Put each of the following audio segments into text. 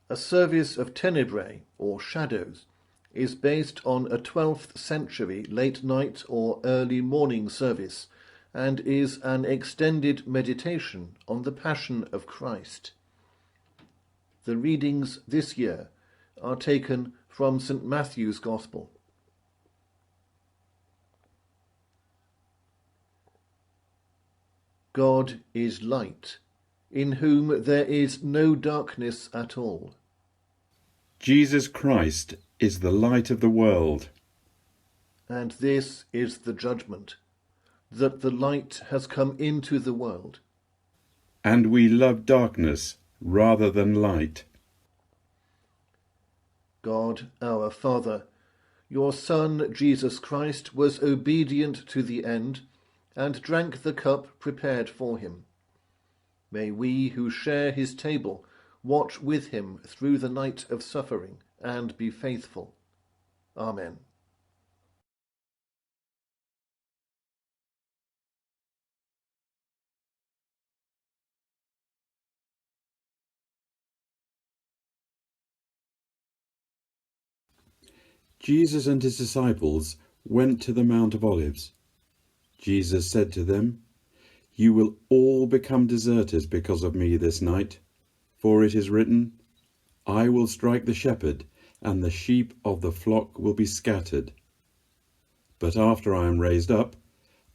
A service of Tenebrae, or shadows, is based on a 12th century late night or early morning service and is an extended meditation on the Passion of Christ. The readings this year are taken from St. Matthew's Gospel. God is light, in whom there is no darkness at all. Jesus Christ is the light of the world. And this is the judgment, that the light has come into the world. And we love darkness rather than light. God, our Father, your Son, Jesus Christ, was obedient to the end, and drank the cup prepared for him. May we who share his table watch with him through the night of suffering and be faithful. Amen. Jesus and his disciples went to the Mount of Olives. Jesus said to them, "You will all become deserters because of me this night, for it is written, 'I will strike the shepherd, and the sheep of the flock will be scattered.' But after I am raised up,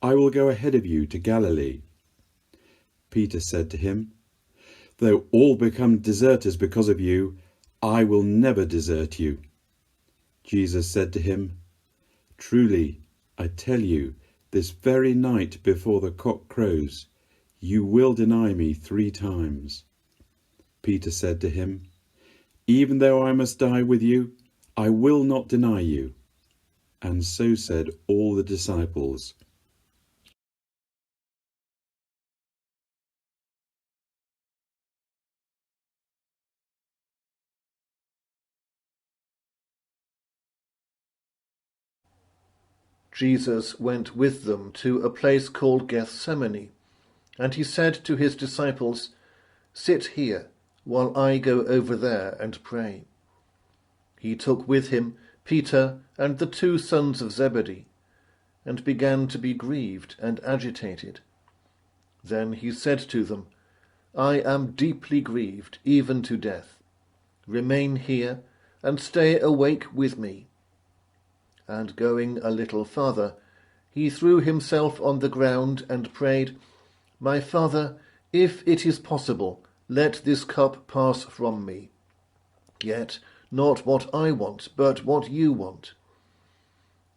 I will go ahead of you to Galilee." Peter said to him, "Though all become deserters because of you, I will never desert you." Jesus said to him, "Truly, I tell you, this very night before the cock crows, you will deny me 3 times. Peter said to him, "Even though I must die with you, I will not deny you." And so said all the disciples. Jesus went with them to a place called Gethsemane, and he said to his disciples, "Sit here, while I go over there and pray." He took with him Peter and the 2 sons of Zebedee, and began to be grieved and agitated. Then he said to them, "I am deeply grieved, even to death. Remain here, and stay awake with me." And going a little farther, he threw himself on the ground and prayed, "My Father, if it is possible, let this cup pass from me. Yet not what I want, but what you want."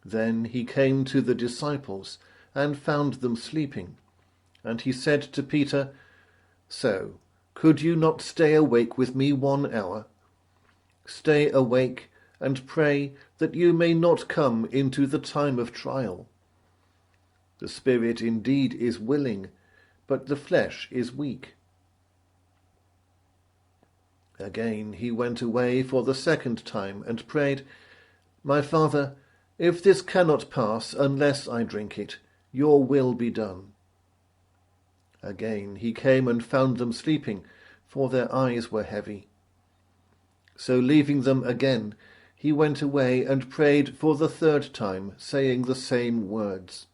Then he came to the disciples and found them sleeping. And he said to Peter, "So, could you not stay awake with me 1 hour? Stay awake and pray that you may not come into the time of trial. The spirit indeed is willing, but the flesh is weak." Again he went away for the 2nd time and prayed, "My Father, if this cannot pass unless I drink it, your will be done." Again he came and found them sleeping, for their eyes were heavy. So leaving them again, he went away and prayed for the 3rd time, saying the same words.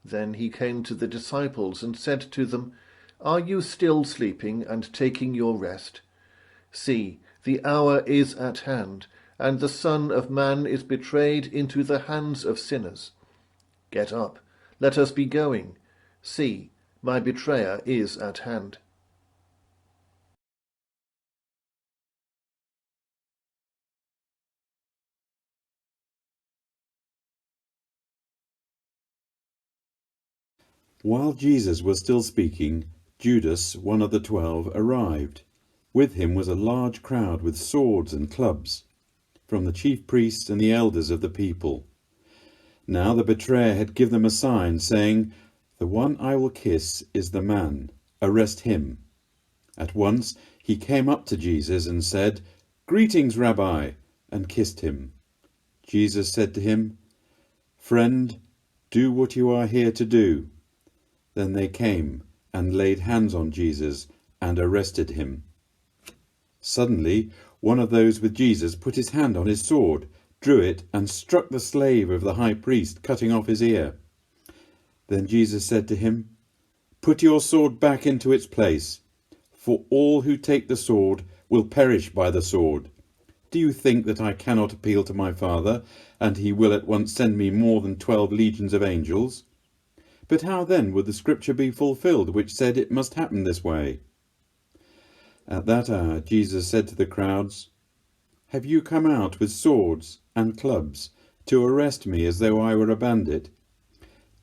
Then he came to the disciples and said to them, "Are you still sleeping and taking your rest? See, the hour is at hand, and the Son of Man is betrayed into the hands of sinners. Get up, let us be going. See, my betrayer is at hand." While Jesus was still speaking, Judas, one of the 12, arrived. With him was a large crowd with swords and clubs, from the chief priests and the elders of the people. Now the betrayer had given them a sign, saying, "The one I will kiss is the man. Arrest him." At once he came up to Jesus and said, "Greetings, Rabbi," and kissed him. Jesus said to him, "Friend, do what you are here to do." Then they came and laid hands on Jesus and arrested him. Suddenly, one of those with Jesus put his hand on his sword, drew it, and struck the slave of the high priest, cutting off his ear. Then Jesus said to him, "Put your sword back into its place, for all who take the sword will perish by the sword. Do you think that I cannot appeal to my Father, and he will at once send me more than 12 legions of angels? But how then would the scripture be fulfilled, which said it must happen this way?" At that hour Jesus said to the crowds, "Have you come out with swords and clubs to arrest me as though I were a bandit?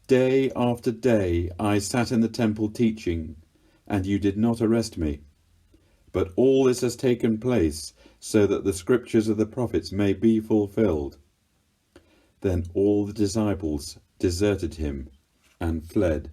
Day after day I sat in the temple teaching, and you did not arrest me. But all this has taken place so that the scriptures of the prophets may be fulfilled." Then all the disciples deserted him and fled.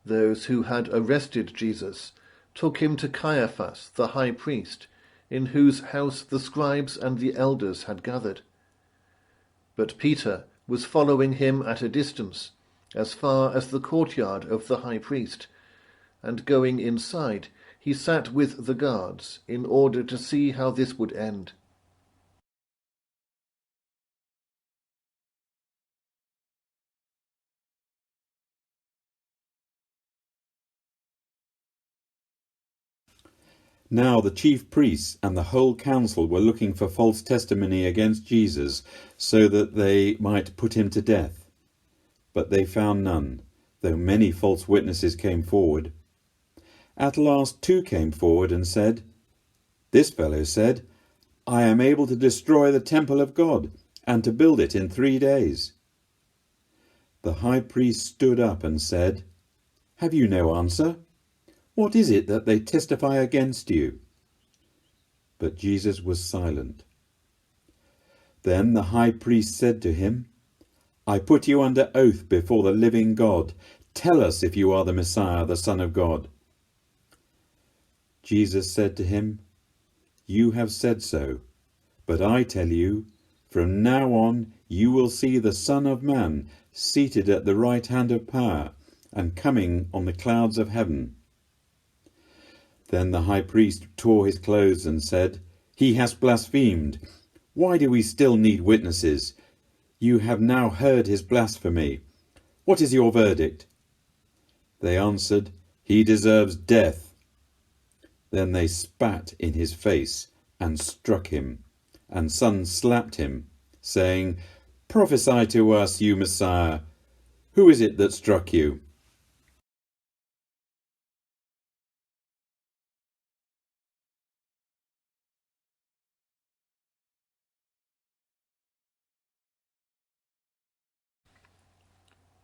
Those who had arrested Jesus took him to Caiaphas, the high priest, in whose house the scribes and the elders had gathered. But Peter was following him at a distance, as far as the courtyard of the high priest, and going inside, he sat with the guards in order to see how this would end. Now the chief priests and the whole council were looking for false testimony against Jesus, so that they might put him to death. But they found none, though many false witnesses came forward. At last 2 came forward and said, "This fellow said, 'I am able to destroy the temple of God and to build it in 3 days.'" The high priest stood up and said, "Have you no answer? What is it that they testify against you?" But Jesus was silent. Then the high priest said to him, "I put you under oath before the living God. Tell us if you are the Messiah, the Son of God." Jesus said to him, "You have said so, but I tell you, from now on you will see the Son of Man seated at the right hand of power and coming on the clouds of heaven." Then the high priest tore his clothes and said, "He has blasphemed. Why do we still need witnesses? You have now heard his blasphemy. What is your verdict?" They answered, "He deserves death." Then they spat in his face and struck him, and some slapped him, saying, "Prophesy to us, you Messiah. Who is it that struck you?"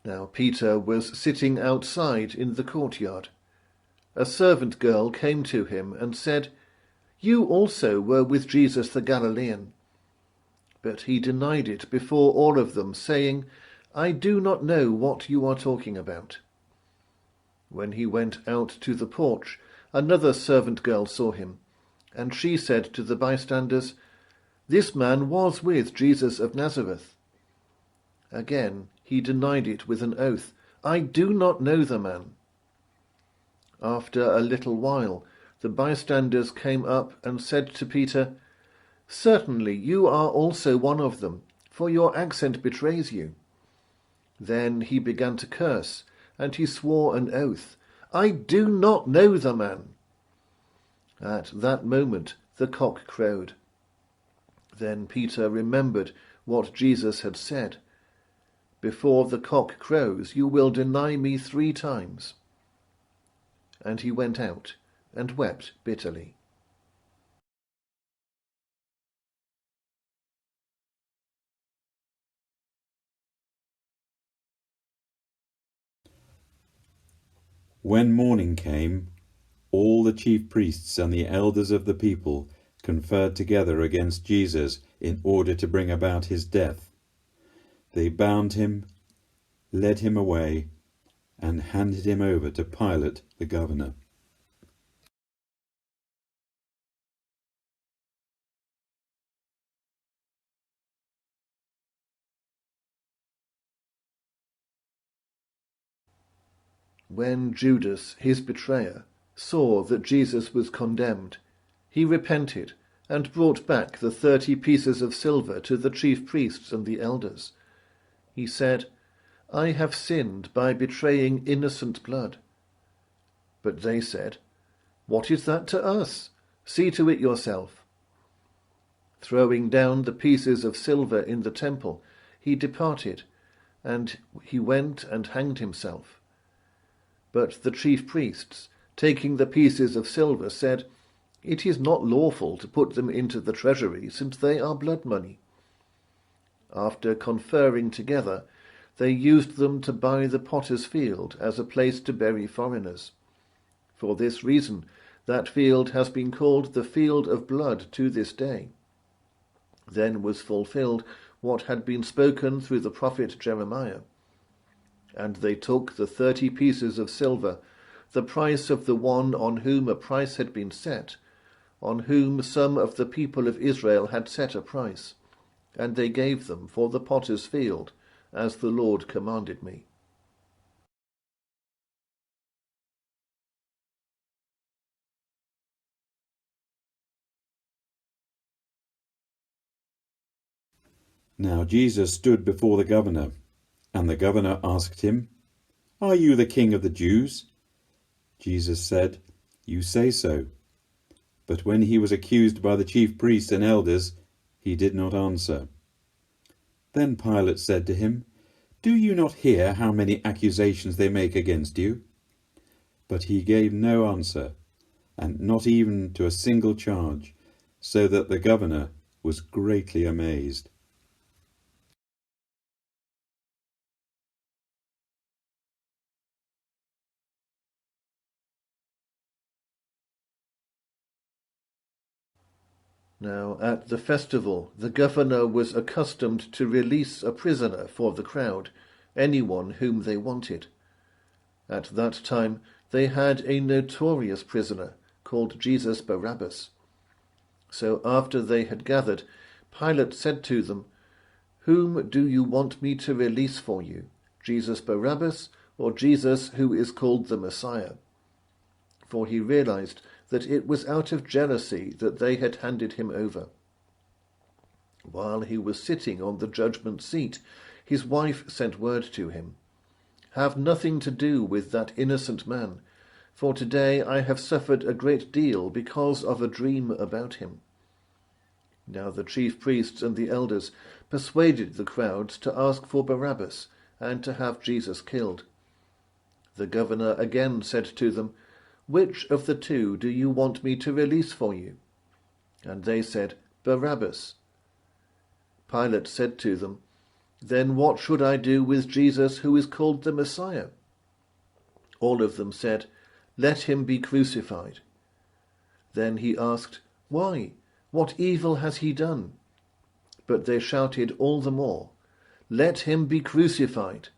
Now Peter was sitting outside in the courtyard. A servant girl came to him and said, "You also were with Jesus the Galilean." But he denied it before all of them, saying, "I do not know what you are talking about." When he went out to the porch, another servant girl saw him, and she said to the bystanders, "This man was with Jesus of Nazareth." Again he denied it with an oath, "I do not know the man." After a little while, the bystanders came up and said to Peter, "Certainly you are also one of them, for your accent betrays you." Then he began to curse, and he swore an oath, "I do not know the man." At that moment the cock crowed. Then Peter remembered what Jesus had said, "Before the cock crows, you will deny me 3 times." And he went out and wept bitterly. When morning came, all the chief priests and the elders of the people conferred together against Jesus in order to bring about his death. They bound him, led him away, and handed him over to Pilate the governor. When Judas, his betrayer, saw that Jesus was condemned, he repented and brought back the 30 pieces of silver to the chief priests and the elders. He said, "I have sinned by betraying innocent blood." But they said, "What is that to us? See to it yourself." Throwing down the pieces of silver in the temple, he departed, and he went and hanged himself. But the chief priests, taking the pieces of silver, said, "It is not lawful to put them into the treasury, since they are blood money." After conferring together, they used them to buy the potter's field as a place to bury foreigners. For this reason, that field has been called the field of blood to this day. Then was fulfilled what had been spoken through the prophet Jeremiah. And they took the 30 pieces of silver, the price of the one on whom a price had been set, on whom some of the people of Israel had set a price, and they gave them for the potter's field, as the Lord commanded me. Now Jesus stood before the governor, and the governor asked him, "Are you the king of the Jews?" Jesus said, "You say so." But when he was accused by the chief priests and elders, he did not answer. Then Pilate said to him, "Do you not hear how many accusations they make against you?" But he gave no answer, and not even to a single charge, so that the governor was greatly amazed. Now at the festival the governor was accustomed to release a prisoner for the crowd, anyone whom they wanted. At that time they had a notorious prisoner called Jesus Barabbas. So after they had gathered, Pilate said to them, "Whom do you want me to release for you, Jesus Barabbas or Jesus who is called the Messiah?" For he realized that it was out of jealousy that they had handed him over. While he was sitting on the judgment seat, his wife sent word to him, "Have nothing to do with that innocent man, for today I have suffered a great deal because of a dream about him." Now the chief priests and the elders persuaded the crowds to ask for Barabbas and to have Jesus killed. The governor again said to them, "Which of the two do you want me to release for you?" And they said, "Barabbas." Pilate said to them, "Then what should I do with Jesus who is called the Messiah?" All of them said, "Let him be crucified." Then he asked, "Why? What evil has he done?" But they shouted all the more, "Let him be crucified."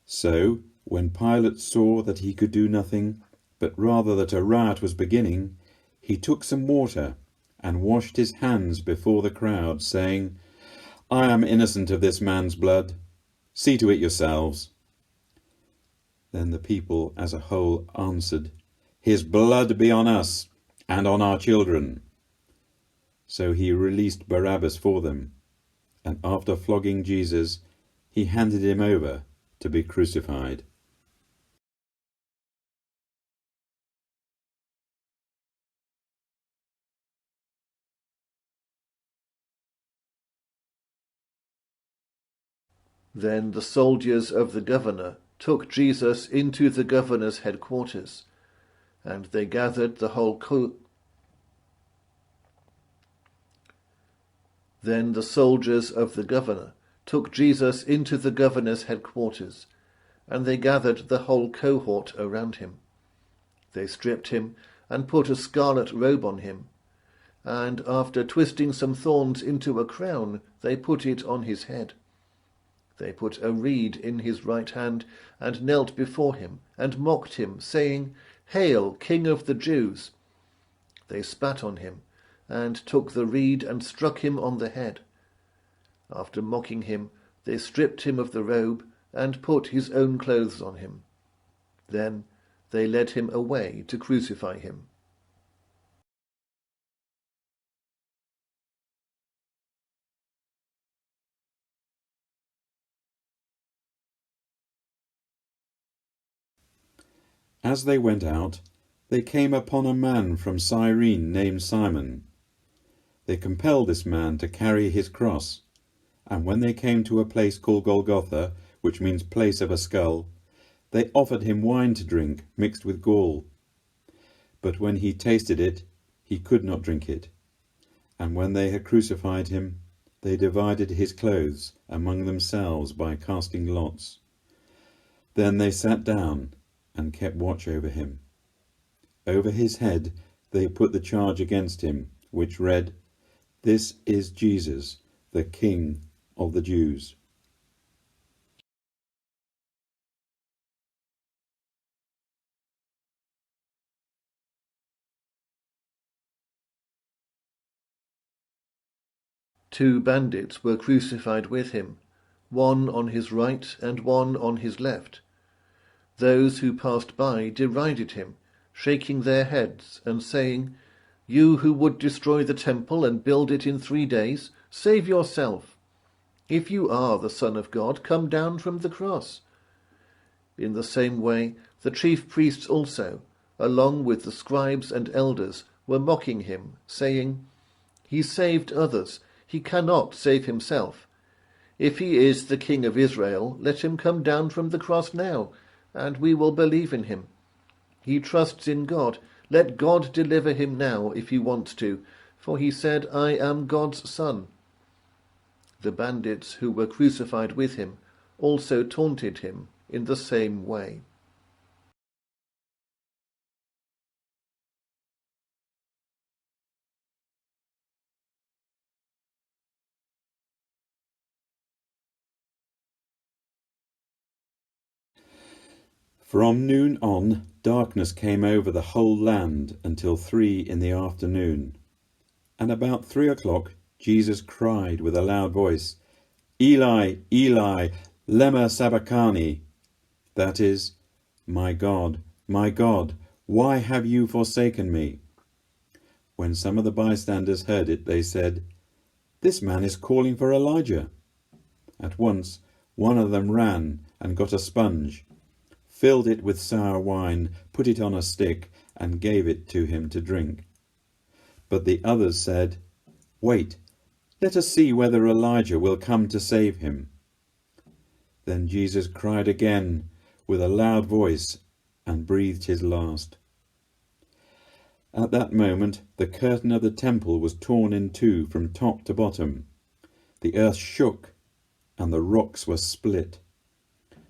So, when Pilate saw that he could do nothing, but rather that a riot was beginning, he took some water and washed his hands before the crowd, saying, "I am innocent of this man's blood. See to it yourselves." Then the people as a whole answered, "His blood be on us and on our children." So he released Barabbas for them, and after flogging Jesus, he handed him over to be crucified. Then the soldiers of the governor took Jesus into the governor's headquarters, and they gathered the whole Then the soldiers of the governor took Jesus into the governor's headquarters, and they gathered the whole cohort around him. They stripped him and put a scarlet robe on him, and after twisting some thorns into a crown, they put it on his head. They put a reed in his right hand and knelt before him and mocked him, saying, "Hail, King of the Jews!" They spat on him, and took the reed and struck him on the head. After mocking him, they stripped him of the robe and put his own clothes on him. Then they led him away to crucify him. As they went out, they came upon a man from Cyrene named Simon. They compelled this man to carry his cross, and when they came to a place called Golgotha, which means place of a skull, they offered him wine to drink mixed with gall. But when he tasted it, he could not drink it. And when they had crucified him, they divided his clothes among themselves by casting lots. Then they sat down and kept watch over him. Over his head they put the charge against him, which read, "This is Jesus, the King of the Jews." Two bandits were crucified with him, one on his right and one on his left. Those who passed by derided him, shaking their heads and saying, "You who would destroy the temple and build it in 3 days, save yourself. If you are the Son of God, come down from the cross." In the same way, the chief priests also, along with the scribes and elders, were mocking him, saying, "He saved others. He cannot save himself. If he is the King of Israel, let him come down from the cross now, and we will believe in him. He trusts in God. Let God deliver him now if he wants to, for he said, 'I am God's son.'" The bandits who were crucified with him also taunted him in the same way. From noon on, darkness came over the whole land until 3 in the afternoon. And about 3 o'clock, Jesus cried with a loud voice, "Eli, Eli, lema sabachthani?" That is, my God, why have you forsaken me?" When some of the bystanders heard it, they said, "This man is calling for Elijah." At once, one of them ran and got a sponge, filled it with sour wine, put it on a stick, and gave it to him to drink. But the others said, "Wait, let us see whether Elijah will come to save him." Then Jesus cried again with a loud voice and breathed his last. At that moment, the curtain of the temple was torn in two from top to bottom. The earth shook and the rocks were split.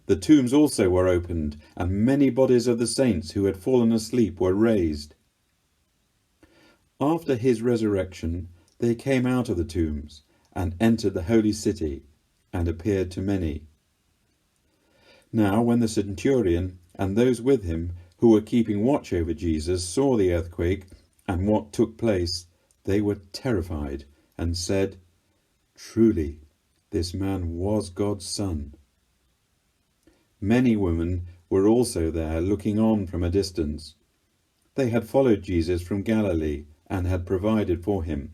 The tombs also were opened, and many bodies of the saints who had fallen asleep were raised. After his resurrection, they came out of the tombs and entered the holy city and appeared to many. Now, when the centurion and those with him who were keeping watch over Jesus saw the earthquake and what took place, they were terrified and said, "Truly, this man was God's Son." Many women were also there looking on from a distance. They had followed Jesus from Galilee and had provided for him.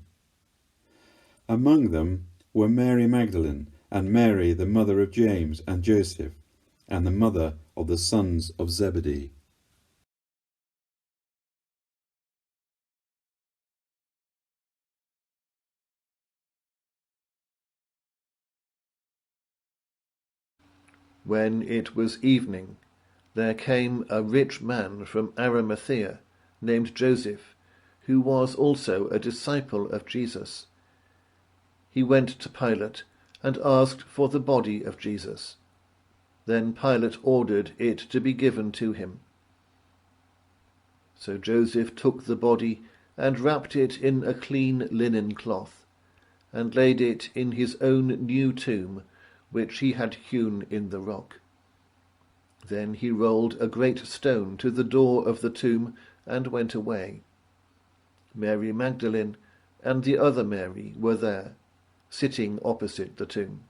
Among them were Mary Magdalene and Mary, the mother of James and Joseph, and the mother of the sons of Zebedee. When it was evening, there came a rich man from Arimathea, named Joseph, who was also a disciple of Jesus. He went to Pilate and asked for the body of Jesus. Then Pilate ordered it to be given to him. So Joseph took the body and wrapped it in a clean linen cloth, and laid it in his own new tomb, which he had hewn in the rock. Then he rolled a great stone to the door of the tomb and went away. Mary Magdalene and the other Mary were there, sitting opposite the tomb.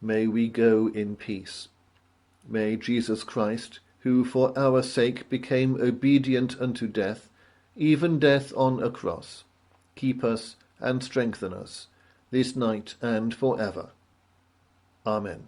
May we go in peace. May Jesus Christ, who for our sake became obedient unto death, even death on a cross, keep us and strengthen us this night and for ever. Amen.